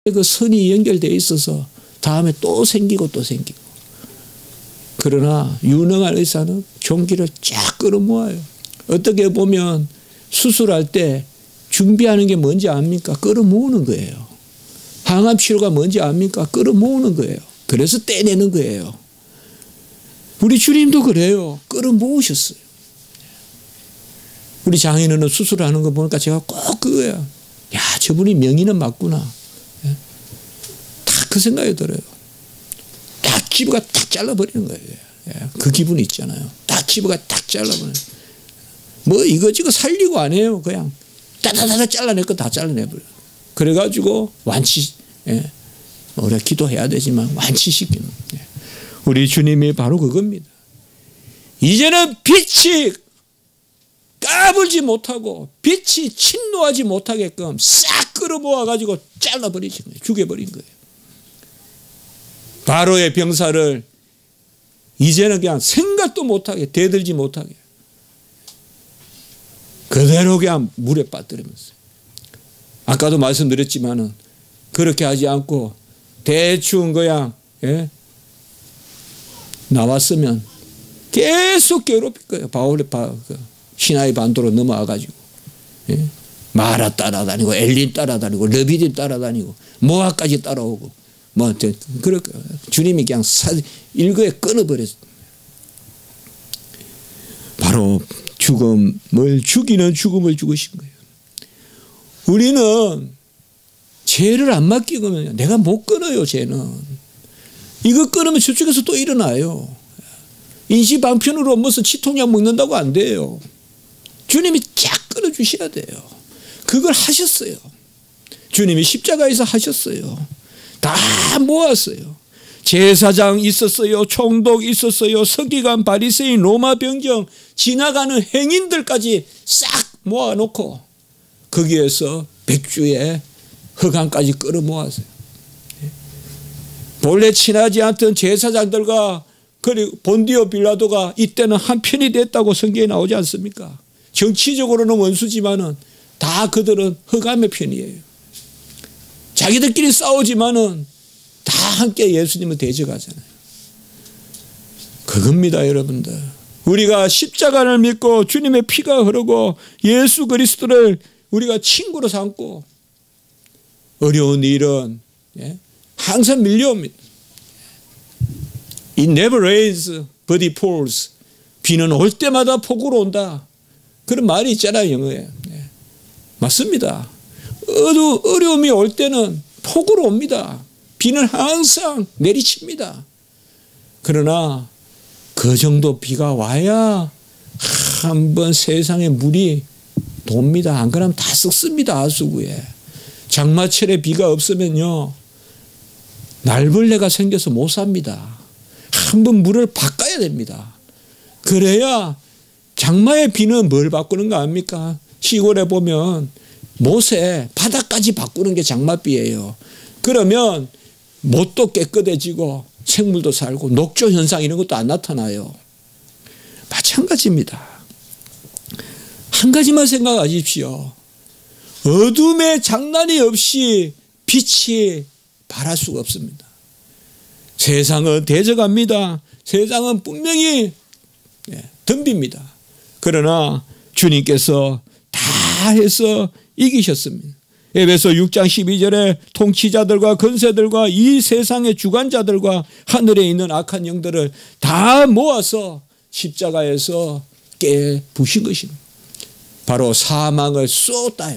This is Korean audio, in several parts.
그 선이 연결되어 있어서 다음에 또 생기고 또 생기고. 그러나 유능한 의사는 종기를 쫙 끌어모아요. 어떻게 보면 수술할 때 준비하는 게 뭔지 압니까? 끌어모으는 거예요. 항암 치료가 뭔지 압니까? 끌어모으는 거예요. 그래서 떼내는 거예요. 우리 주님도 그래요. 끌어모으셨어요. 우리 장인어른 수술하는 거 보니까 제가 꼭 그거야. 야, 저분이 명의는 맞구나. 딱 그 생각이 들어요. 딱 집어가 딱 잘라버리는 거예요. 그 기분이 있잖아요. 딱 집어가 딱 잘라버리는. 뭐 이거저거 살리고 안 해요. 그냥 따다다다 잘라낼 거 다 잘라내버려요. 그래가지고 완치, 우리가 기도해야 되지만 완치시키는. 우리 주님이 바로 그겁니다. 이제는 빛이 까불지 못하고 빛이 침노하지 못하게끔 싹 끌어모아가지고 잘라버리신 거예요. 죽여버린 거예요. 바로의 병사를 이제는 그냥 생각도 못하게 대들지 못하게 그대로 그냥 물에 빠뜨리면서 아까도 말씀드렸지만은 그렇게 하지 않고 대충 그냥 나왔으면 계속 괴롭힐 거예요. 바울의 시나이 반도로 넘어와가지고 마라 따라다니고 엘린 따라다니고 르비딘 따라다니고 모아까지 따라오고 뭐 그럴 거예요. 주님이 그냥 일거에 끊어버렸어요. 바로 죽음을 죽이는 죽음을 죽으신 거예요. 우리는 죄를 안 맡기면 내가 못 끊어요. 죄는 이거 끊으면 저쪽에서 또 일어나요. 인시방편으로 무슨 치통약 먹는다고 안 돼요. 주님이 쫙 끊어주셔야 돼요. 그걸 하셨어요. 주님이 십자가에서 하셨어요. 다 모았어요. 제사장 있었어요. 총독 있었어요. 서기관, 바리새인, 로마 병정, 지나가는 행인들까지 싹 모아놓고 거기에서 백주의 허강까지 끌어모았어요. 본래 친하지 않던 제사장들과 그리고 본디오 빌라도가 이때는 한편이 됐다고 성경에 나오지 않습니까? 정치적으로는 원수지만은 다 그들은 흑암의 편이에요. 자기들끼리 싸우지만은 다 함께 예수님을 대적하잖아요. 그겁니다, 여러분들. 우리가 십자가를 믿고 주님의 피가 흐르고 예수 그리스도를 우리가 친구로 삼고 어려운 일은 항상 밀려옵니다. It never rains, but it pours. 비는 올 때마다 폭우로 온다. 그런 말이 있잖아요, 영어에. 맞습니다. 어려움이 올 때는 폭우로 옵니다. 비는 항상 내리칩니다. 그러나 그 정도 비가 와야 한번 세상에 물이 돕니다. 안 그러면 다 썩습니다. 하수구에. 장마철에 비가 없으면요 날벌레가 생겨서 못 삽니다. 한번 물을 바꿔야 됩니다. 그래야 장마의 비는 뭘 바꾸는 거 아닙니까? 시골에 보면 못에 바닥까지 바꾸는 게 장마비예요. 그러면 못도 깨끗해지고 생물도 살고 녹조 현상 이런 것도 안 나타나요. 마찬가지입니다. 한 가지만 생각하십시오. 어둠에 장난이 없이 빛이 발할 수가 없습니다. 세상은 대적합니다. 세상은 분명히 덤빕니다. 그러나 주님께서 다 해서 이기셨습니다. 에베소 6장 12절에 통치자들과 권세들과 이 세상의 주관자들과 하늘에 있는 악한 영들을 다 모아서 십자가에서 깨부신 것입니다. 바로 사망을 쏟다.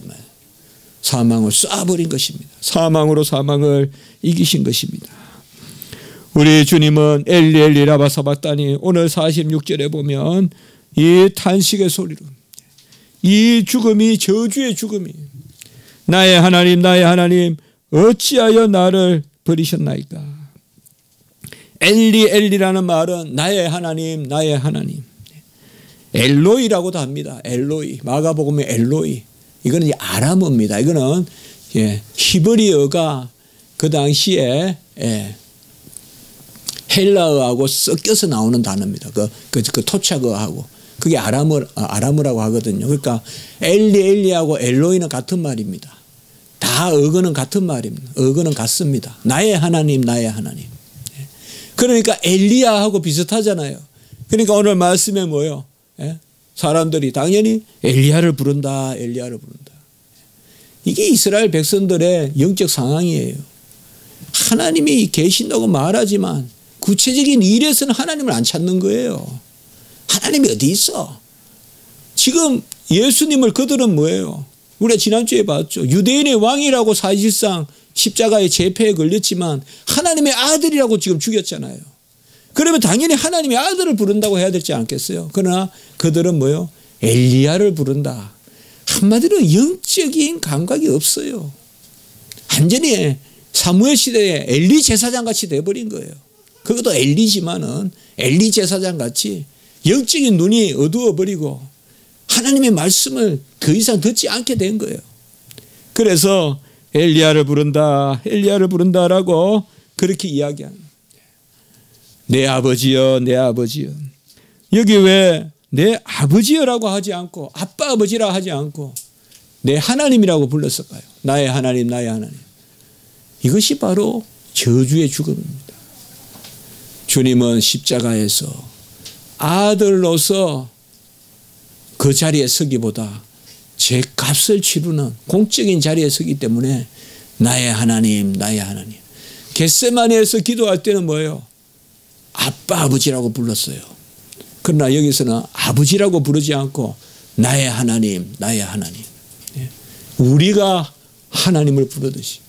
사망을 쏴버린 것입니다. 사망으로 사망을 이기신 것입니다. 우리 주님은 엘리 엘리 라마 사박다니 오늘 46절에 보면 이 탄식의 소리로 이 죽음이 저주의 죽음이 나의 하나님 나의 하나님 어찌하여 나를 버리셨나이까. 엘리 엘리라는 말은 나의 하나님 나의 하나님 엘로이라고도 합니다. 엘로이 마가복음의 엘로이 이거는 아람어입니다. 이거는 히브리어가 그 당시에 헬라어하고 섞여서 나오는 단어입니다. 그 토착어하고 그게 아람어라고 하거든요. 그러니까 엘리 엘리하고 엘로이는 같은 말입니다. 다 어근은 같은 말입니다. 어근은 같습니다. 나의 하나님, 나의 하나님. 그러니까 엘리야하고 비슷하잖아요. 그러니까 오늘 말씀에 뭐예요? 사람들이 당연히 엘리야를 부른다, 엘리야를 부른다. 이게 이스라엘 백성들의 영적 상황이에요. 하나님이 계신다고 말하지만 구체적인 일에서는 하나님을 안 찾는 거예요. 하나님이 어디 있어? 지금 예수님을 그들은 뭐예요? 우리가 지난주에 봤죠. 유대인의 왕이라고 사실상 십자가의 재패에 걸렸지만 하나님의 아들이라고 지금 죽였잖아요. 그러면 당연히 하나님의 아들을 부른다고 해야 되지 않겠어요? 그러나 그들은 뭐예요? 엘리야를 부른다. 한마디로 영적인 감각이 없어요. 완전히 사무엘 시대에 엘리 제사장 같이 돼버린 거예요. 그것도 엘리지만은 엘리 제사장 같이 영적인 눈이 어두워버리고 하나님의 말씀을 더 이상 듣지 않게 된 거예요. 그래서 엘리야를 부른다, 엘리야를 부른다라고 그렇게 이야기하는 거예요. 내 아버지여, 내 아버지여. 여기 왜 내 아버지여라고 하지 않고 아빠 아버지라 하지 않고 내 하나님이라고 불렀을까요? 나의 하나님, 나의 하나님. 이것이 바로 저주의 죽음입니다. 주님은 십자가에서 아들로서 그 자리에 서기보다 제 값을 치르는 공적인 자리에 서기 때문에 나의 하나님, 나의 하나님. 겟세마네에서 기도할 때는 뭐예요? 아빠 아버지라고 불렀어요. 그러나 여기서는 아버지라고 부르지 않고 나의 하나님, 나의 하나님. 우리가 하나님을 부르듯이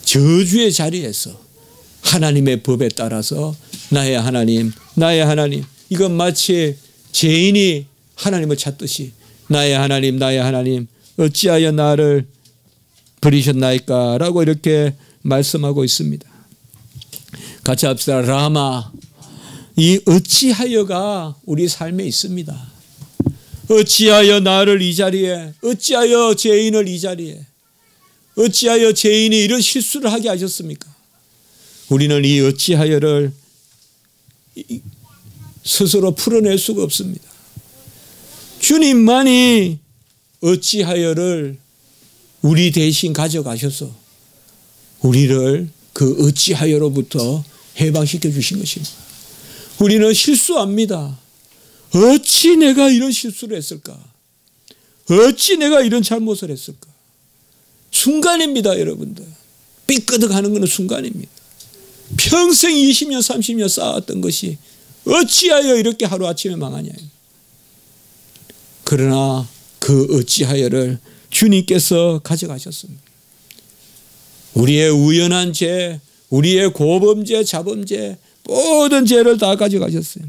저주의 자리에서 하나님의 법에 따라서 나의 하나님, 나의 하나님. 이건 마치 죄인이 하나님을 찾듯이 나의 하나님, 나의 하나님 어찌하여 나를 버리셨나이까 라고 이렇게 말씀하고 있습니다. 같이 합시다. 라마. 이 어찌하여가 우리 삶에 있습니다. 어찌하여 나를 이 자리에, 어찌하여 죄인을 이 자리에, 어찌하여 죄인이 이런 실수를 하게 하셨습니까? 우리는 이 어찌하여를 스스로 풀어낼 수가 없습니다. 주님만이 어찌하여를 우리 대신 가져가셔서 우리를 그 어찌하여로부터 해방시켜 주신 것입니다. 우리는 실수합니다. 어찌 내가 이런 실수를 했을까? 어찌 내가 이런 잘못을 했을까? 순간입니다, 여러분들. 삐끄덕하는 것은 순간입니다. 평생 20년, 30년 쌓았던 것이 어찌하여 이렇게 하루아침에 망하냐. 그러나 그 어찌하여를 주님께서 가져가셨습니다. 우리의 우연한 죄, 우리의 고범죄, 자범죄, 모든 죄를 다 가져가셨어요.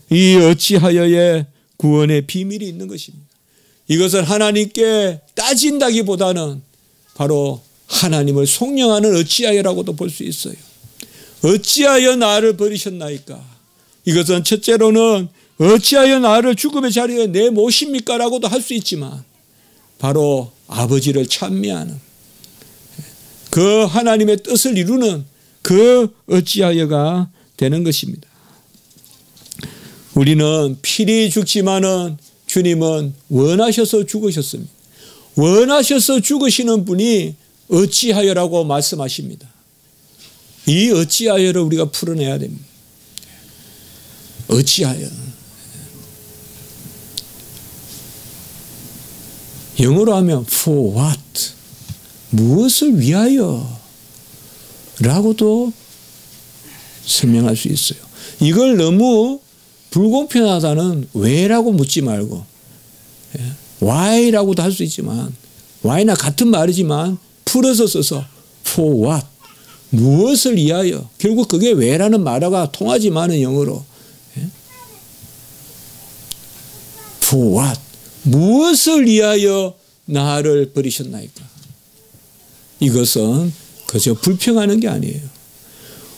이 어찌하여의 구원의 비밀이 있는 것입니다. 이것을 하나님께 따진다기보다는 바로 하나님을 속령하는 어찌하여라고도 볼 수 있어요. 어찌하여 나를 버리셨나이까? 이것은 첫째로는 어찌하여 나를 죽음의 자리에 내모십니까? 라고도 할 수 있지만 바로 아버지를 찬미하는 그 하나님의 뜻을 이루는 그 어찌하여가 되는 것입니다. 우리는 필히 죽지만은 주님은 원하셔서 죽으셨습니다. 원하셔서 죽으시는 분이 어찌하여라고 말씀하십니다. 이 어찌하여를 우리가 풀어내야 됩니다. 어찌하여. 영어로 하면 for what? 무엇을 위하여? 라고도 설명할 수 있어요. 이걸 너무 불공평하다는 왜라고 묻지 말고 why라고도 할 수 있지만 why나 같은 말이지만 풀어서 써서 for what? 무엇을 위하여? 결국 그게 왜라는 말하고 통하지만은 영어로 for what? 무엇을 위하여 나를 버리셨나이까? 이것은 그저 불평하는 게 아니에요.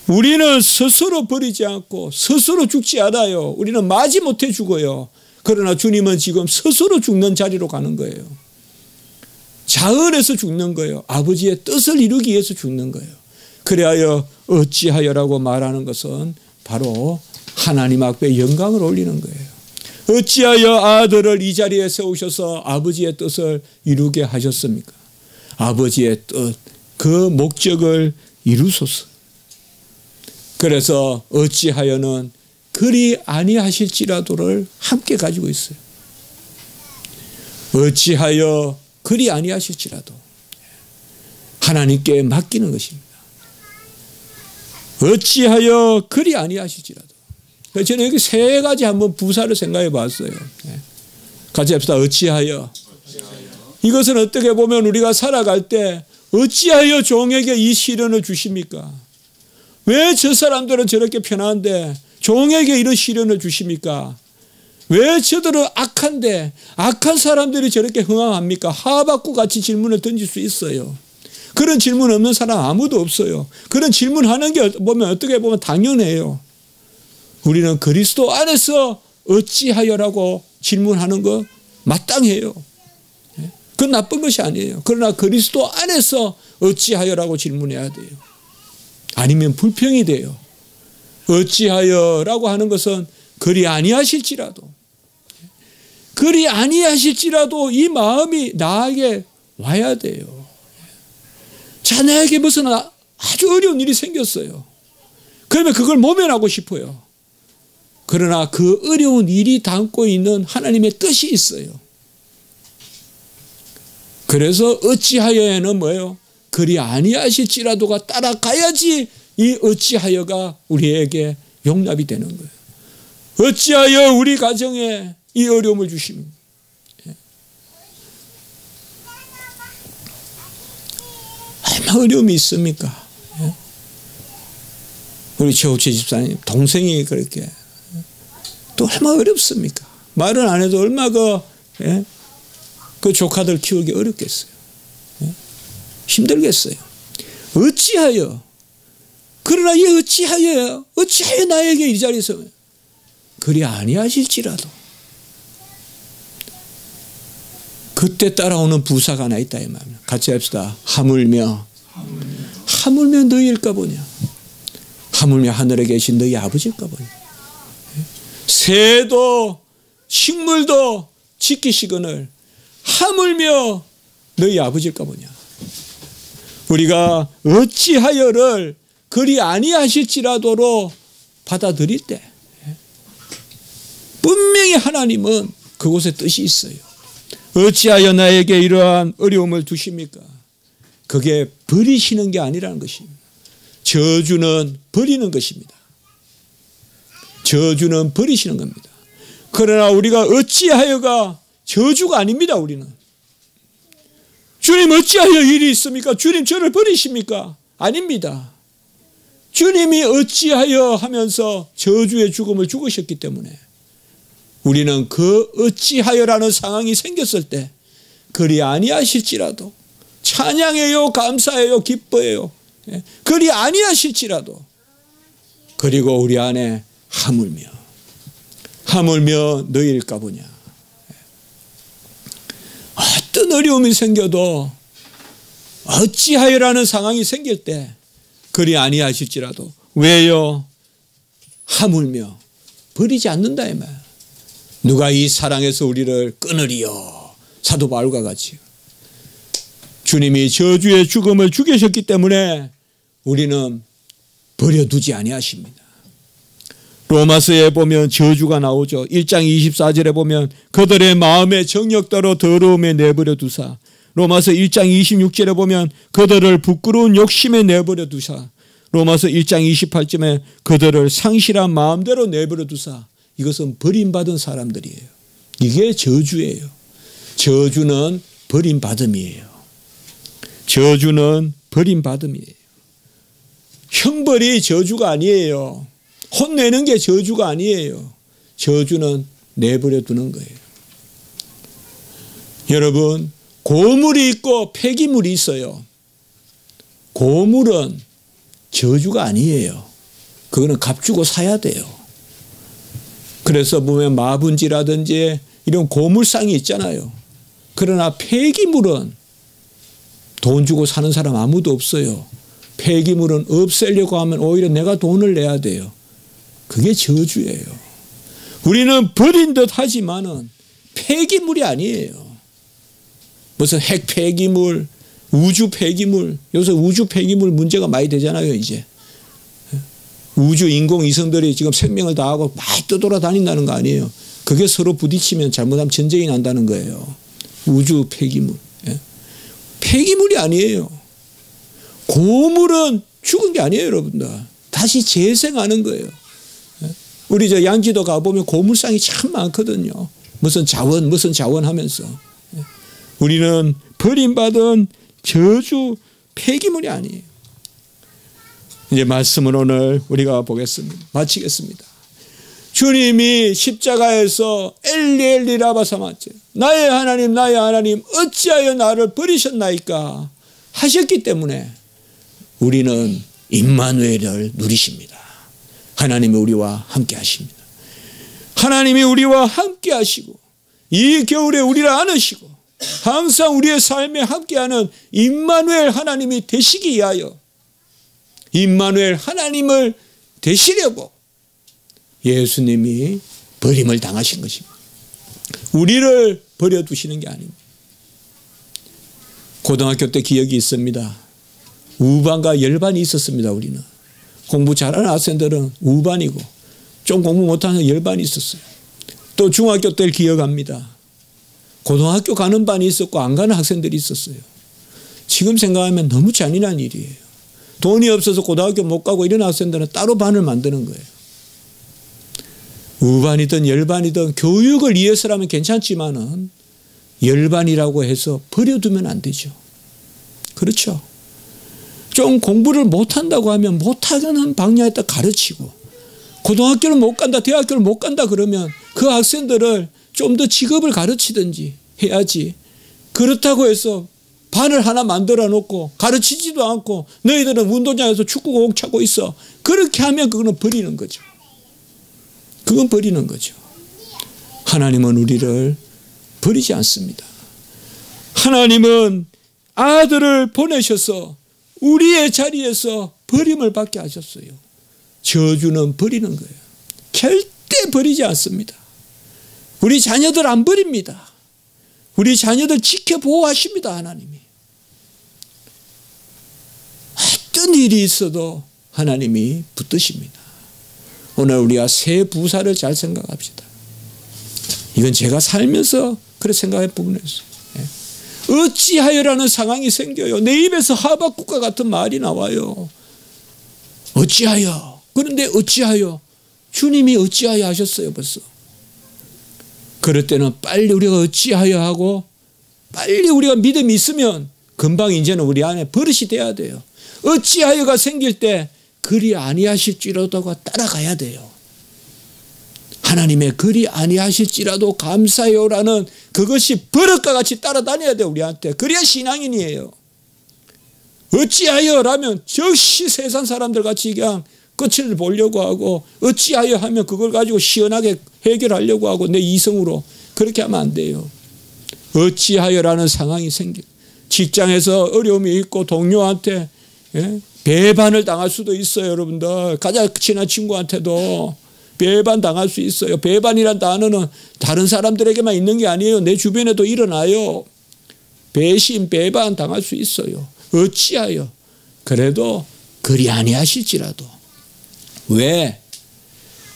우리는 스스로 버리지 않고 스스로 죽지 않아요. 우리는 마지못해 죽어요. 그러나 주님은 지금 스스로 죽는 자리로 가는 거예요. 자은해서 죽는 거예요. 아버지의 뜻을 이루기 위해서 죽는 거예요. 그래야 어찌하여라고 말하는 것은 바로 하나님 앞에 영광을 올리는 거예요. 어찌하여 아들을 이 자리에 세우셔서 아버지의 뜻을 이루게 하셨습니까? 아버지의 뜻, 그 목적을 이루소서. 그래서 어찌하여는 그리 아니하실지라도를 함께 가지고 있어요. 어찌하여 그리 아니하실지라도 하나님께 맡기는 것입니다. 어찌하여 그리 아니하실지라도. 저는 여기 세 가지 한번 부사를 생각해 봤어요. 같이 합시다. 어찌하여. 이것은 어떻게 보면 우리가 살아갈 때 어찌하여 종에게 이 시련을 주십니까? 왜 저 사람들은 저렇게 편한데 종에게 이런 시련을 주십니까? 왜 저들은 악한데 악한 사람들이 저렇게 흥황합니까? 하박국 같이 질문을 던질 수 있어요. 그런 질문 없는 사람 아무도 없어요. 그런 질문하는 게 보면 어떻게 보면 당연해요. 우리는 그리스도 안에서 어찌하여라고 질문하는 거 마땅해요. 그건 나쁜 것이 아니에요. 그러나 그리스도 안에서 어찌하여라고 질문해야 돼요. 아니면 불평이 돼요. 어찌하여라고 하는 것은 그리 아니하실지라도, 그리 아니하실지라도 이 마음이 나에게 와야 돼요. 자, 나에게 무슨 아주 어려운 일이 생겼어요. 그러면 그걸 모면하고 싶어요. 그러나 그 어려운 일이 담고 있는 하나님의 뜻이 있어요. 그래서 어찌하여에는 뭐예요? 그리 아니하실지라도가 따라가야지 이 어찌하여가 우리에게 용납이 되는 거예요. 어찌하여 우리 가정에 이 어려움을 주십니까? 얼마나 어려움이 있습니까? 우리 최우채 집사님 동생이 그렇게 또 얼마나 어렵습니까? 말은 안 해도 얼마나 그 조카들 키우기 어렵겠어요. 힘들겠어요. 어찌하여, 그러나 이 어찌하여 나에게 이 자리에서 그리 아니하실지라도. 그때 따라오는 부사가 하나 있다 이 말입니다. 같이 합시다. 하물며 너희일까 보냐. 하물며 하늘에 계신 너희 아버지일까 보냐. 새도 식물도 지키시거늘 하물며 너희 아버지일까 보냐. 우리가 어찌하여를 그리 아니하실지라도로 받아들일 때 분명히 하나님은 그곳에 뜻이 있어요. 어찌하여 나에게 이러한 어려움을 두십니까? 그게 버리시는 게 아니라는 것입니다. 저주는 버리는 것입니다. 저주는 버리시는 겁니다. 그러나 우리가 어찌하여가 저주가 아닙니다. 우리는 주님 어찌하여 일이 있습니까? 주님 저를 버리십니까? 아닙니다. 주님이 어찌하여 하면서 저주의 죽음을 죽으셨기 때문에 우리는 그 어찌하여라는 상황이 생겼을 때 그리 아니하실지라도 찬양해요, 감사해요, 기뻐해요. 그리 아니하실지라도 그리고 우리 안에 하물며 너희일까 보냐. 어떤 어려움이 생겨도 어찌하여라는 상황이 생길 때 그리 아니하실지라도 왜요? 하물며 버리지 않는다 이 말. 누가 이 사랑에서 우리를 끊으리요? 사도 바울과 같이 주님이 저주의 죽음을 죽이셨기 때문에 우리는 버려두지 아니하십니다. 로마서에 보면 저주가 나오죠. 1장 24절에 보면 그들의 마음의 정욕대로 더러움에 내버려 두사. 로마서 1장 26절에 보면 그들을 부끄러운 욕심에 내버려 두사. 로마서 1장 28절에 그들을 상실한 마음대로 내버려 두사. 이것은 버림받은 사람들이에요. 이게 저주예요. 저주는 버림받음이에요. 저주는 버림받음이에요. 형벌이 저주가 아니에요. 혼내는 게 저주가 아니에요. 저주는 내버려 두는 거예요. 여러분, 고물이 있고 폐기물이 있어요. 고물은 저주가 아니에요. 그거는 값주고 사야 돼요. 그래서 보면 마분지라든지 이런 고물상이 있잖아요. 그러나 폐기물은 돈 주고 사는 사람 아무도 없어요. 폐기물은 없애려고 하면 오히려 내가 돈을 내야 돼요. 그게 저주예요. 우리는 버린 듯 하지만은 폐기물이 아니에요. 무슨 핵 폐기물, 우주 폐기물, 요새 우주 폐기물 문제가 많이 되잖아요, 이제. 우주 인공위성들이 지금 생명을 다하고 많이 떠돌아다닌다는 거 아니에요. 그게 서로 부딪히면 잘못하면 전쟁이 난다는 거예요. 우주 폐기물. 폐기물이 아니에요. 고물은 죽은 게 아니에요, 여러분들. 다시 재생하는 거예요. 우리 저 양지도 가보면 고물상이 참 많거든요. 무슨 자원 하면서. 우리는 버림받은 저주 폐기물이 아니에요. 이제 말씀을 오늘 우리가 보겠습니다. 마치겠습니다. 주님이 십자가에서 엘리 엘리 라마 사마치 나의 하나님 어찌하여 나를 버리셨나이까 하셨기 때문에 우리는 임마누엘을 누리십니다. 하나님이 우리와 함께 하십니다. 하나님이 우리와 함께 하시고 이 겨울에 우리를 안으시고 항상 우리의 삶에 함께하는 임마누엘 하나님이 되시기 위하여 임마누엘 하나님을 되시려고 예수님이 버림을 당하신 것입니다. 우리를 버려두시는 게 아닙니다. 고등학교 때 기억이 있습니다. 우반과 열반이 있었습니다. 우리는 공부 잘하는 학생들은 우반이고 좀 공부 못하는 열반이 있었어요. 또 중학교 때를 기억합니다. 고등학교 가는 반이 있었고 안 가는 학생들이 있었어요. 지금 생각하면 너무 잔인한 일이에요. 돈이 없어서 고등학교 못 가고 이런 학생들은 따로 반을 만드는 거예요. 우반이든 열반이든 교육을 위해서라면 괜찮지만은 열반이라고 해서 버려두면 안 되죠. 그렇죠. 좀 공부를 못한다고 하면 못하는 방향에 딱 가르치고 고등학교를 못 간다 대학교를 못 간다 그러면 그 학생들을 좀 더 직업을 가르치든지 해야지. 그렇다고 해서 반을 하나 만들어 놓고 가르치지도 않고 너희들은 운동장에서 축구공 차고 있어. 그렇게 하면 그거는 버리는 거죠. 그건 버리는 거죠. 하나님은 우리를 버리지 않습니다. 하나님은 아들을 보내셔서 우리의 자리에서 버림을 받게 하셨어요. 저주는 버리는 거예요. 절대 버리지 않습니다. 우리 자녀들 안 버립니다. 우리 자녀들 지켜보호하십니다. 하나님이. 어떤 일이 있어도 하나님이 붙드십니다. 오늘 우리가 새 부사를 잘 생각합시다. 이건 제가 살면서 그렇게 생각해 보면서 어찌하여라는 상황이 생겨요. 내 입에서 하박국과 같은 말이 나와요. 어찌하여. 그런데 어찌하여. 주님이 어찌하여 하셨어요 벌써. 그럴 때는 빨리 우리가 어찌하여 하고 빨리 우리가 믿음이 있으면 금방 이제는 우리 안에 버릇이 돼야 돼요. 어찌하여가 생길 때 그리 아니하실지라도 따라가야 돼요. 하나님의 그리 아니하실지라도 감사해요라는 그것이 버릇과 같이 따라다녀야 돼요. 우리한테. 그래야 신앙인이에요. 어찌하여라면 즉시 세상 사람들 같이 그냥 끝을 보려고 하고 어찌하여 하면 그걸 가지고 시원하게 해결하려고 하고 내 이성으로 그렇게 하면 안 돼요. 어찌하여라는 상황이 생겨. 직장에서 어려움이 있고 동료한테 배반을 당할 수도 있어요. 여러분들 가장 친한 친구한테도 배반 당할 수 있어요. 배반이란 단어는 다른 사람들에게만 있는 게 아니에요. 내 주변에도 일어나요. 배신 배반 당할 수 있어요. 어찌하여. 그래도 그리 아니하실지라도 왜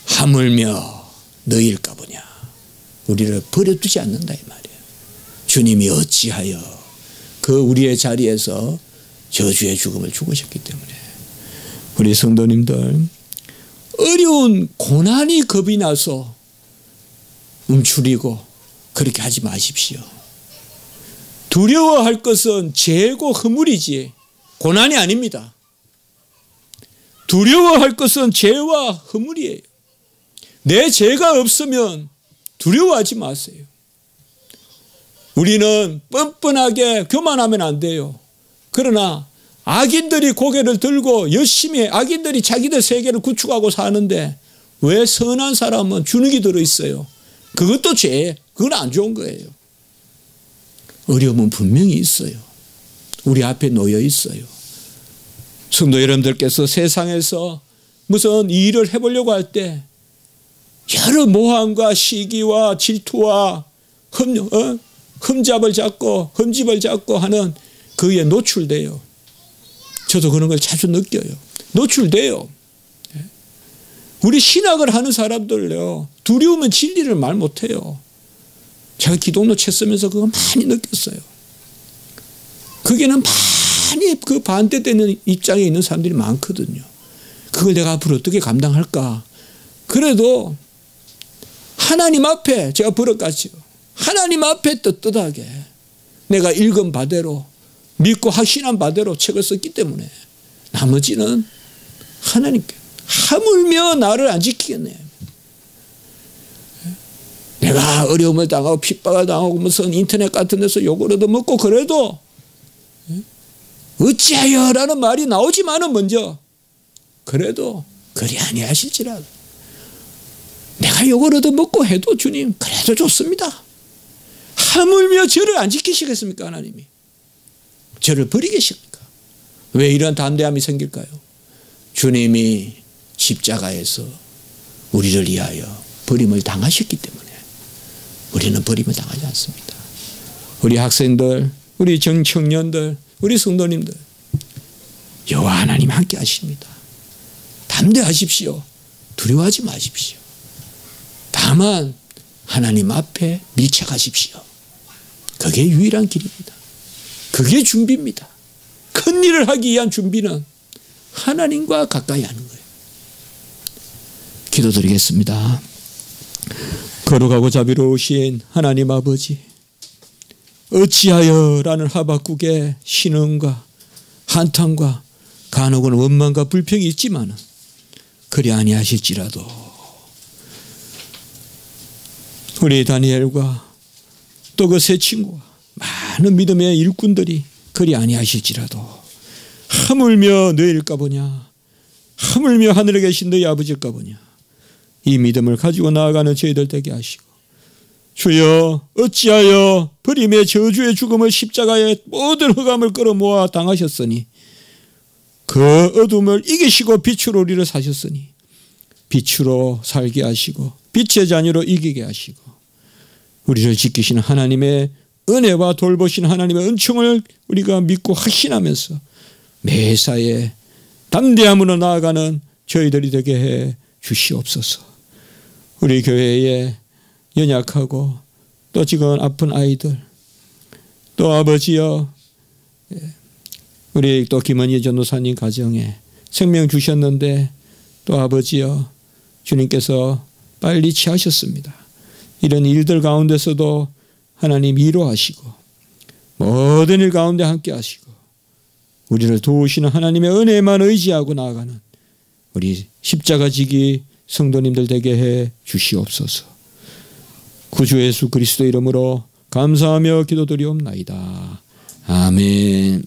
하물며 너희일까 보냐. 우리를 버려두지 않는다 이 말이에요. 주님이 어찌하여 그 우리의 자리에서 저주의 죽음을 죽으셨기 때문에. 우리 성도님들 어려운 고난이 겁이 나서 움츠리고 그렇게 하지 마십시오. 두려워할 것은 죄고 허물이지 고난이 아닙니다. 두려워할 것은 죄와 허물이에요. 내 죄가 없으면 두려워하지 마세요. 우리는 뻔뻔하게 교만하면 안 돼요. 그러나 악인들이 고개를 들고 열심히 악인들이 자기들 세계를 구축하고 사는데 왜 선한 사람은 주눅이 들어있어요. 그것도 죄. 그건 안 좋은 거예요. 어려움은 분명히 있어요. 우리 앞에 놓여 있어요. 성도 여러분들께서 세상에서 무슨 일을 해보려고 할 때 여러 모함과 시기와 질투와 흠집을 잡고 하는 거기에 노출돼요. 저도 그런 걸 자주 느껴요. 노출돼요. 우리 신학을 하는 사람들요, 두려우면 진리를 말 못해요. 제가 기독로 책 쓰면서 그거 많이 느꼈어요. 거기는 많이 그 반대되는 입장에 있는 사람들이 많거든요. 그걸 내가 앞으로 어떻게 감당할까? 그래도 하나님 앞에 제가 버릇같이요, 하나님 앞에 떳떳하게 내가 읽은 바대로 믿고 확신한 바대로 책을 썼기 때문에 나머지는 하나님께, 하물며 나를 안 지키겠네. 내가 어려움을 당하고 핍박을 당하고 무슨 인터넷 같은 데서 욕을 얻어먹고 그래도 어찌하여 라는 말이 나오지만은 먼저 그래도 그리 아니하실지라도 내가 욕을 얻어먹고 해도 주님 그래도 좋습니다. 하물며 저를 안 지키시겠습니까? 하나님이 저를 버리겠습니까? 왜 이런 담대함이 생길까요? 주님이 십자가에서 우리를 위하여 버림을 당하셨기 때문에 우리는 버림을 당하지 않습니다. 우리 학생들, 우리 청년들, 우리 성도님들, 여호와 하나님 함께 하십니다. 담대하십시오. 두려워하지 마십시오. 다만 하나님 앞에 밀착하십시오. 그게 유일한 길입니다. 그게 준비입니다. 큰 일을 하기 위한 준비는 하나님과 가까이 하는 거예요. 기도드리겠습니다. 거룩하고 자비로우신 하나님 아버지, 어찌하여 라는 하박국의 신음과 한탄과 간혹은 원망과 불평이 있지만 그리 아니하실지라도 우리 다니엘과 또 그 세 친구와 많은 믿음의 일꾼들이 그리 아니하실지라도 하물며 너희일까 보냐, 하물며 하늘에 계신 너희 아버지일까 보냐, 이 믿음을 가지고 나아가는 저희들 되게 하시고, 주여 어찌하여 버림의 저주의 죽음을 십자가에 모든 흑암을 끌어모아 당하셨으니 그 어둠을 이기시고 빛으로 우리를 사셨으니 빛으로 살게 하시고 빛의 자녀로 이기게 하시고 우리를 지키시는 하나님의 은혜와 돌보시는 하나님의 은총을 우리가 믿고 확신하면서 매사에 담대함으로 나아가는 저희들이 되게 해 주시옵소서. 우리 교회에 연약하고 또 지금 아픈 아이들, 또 아버지여, 우리 또 김은희 전도사님 가정에 생명 주셨는데 또 아버지여, 주님께서 빨리 취하셨습니다. 이런 일들 가운데서도 하나님 위로하시고 모든 일 가운데 함께 하시고 우리를 도우시는 하나님의 은혜만 의지하고 나아가는 우리 십자가 지기 성도님들 되게 해 주시옵소서. 구주 예수 그리스도 이름으로 감사하며 기도드리옵나이다. 아멘.